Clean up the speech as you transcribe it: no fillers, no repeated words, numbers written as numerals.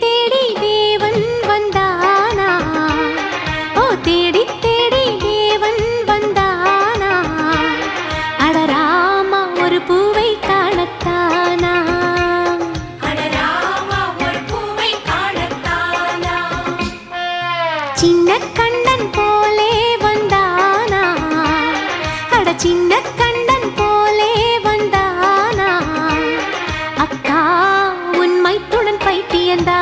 தேடி தேவன் வந்தானா, ஓ தேடி தேடி தேவன் வந்தானா, அடராமா ஒரு பூவை காணத்தானா, அடராமா ஒரு பூவை காணத்தானா, சின்ன கண்ணன் போலே வந்தானா, அட சின்ன கண்ணன் போலே வந்தானா, அக்கா உன் மைத்துடன் பைத்தியந்தா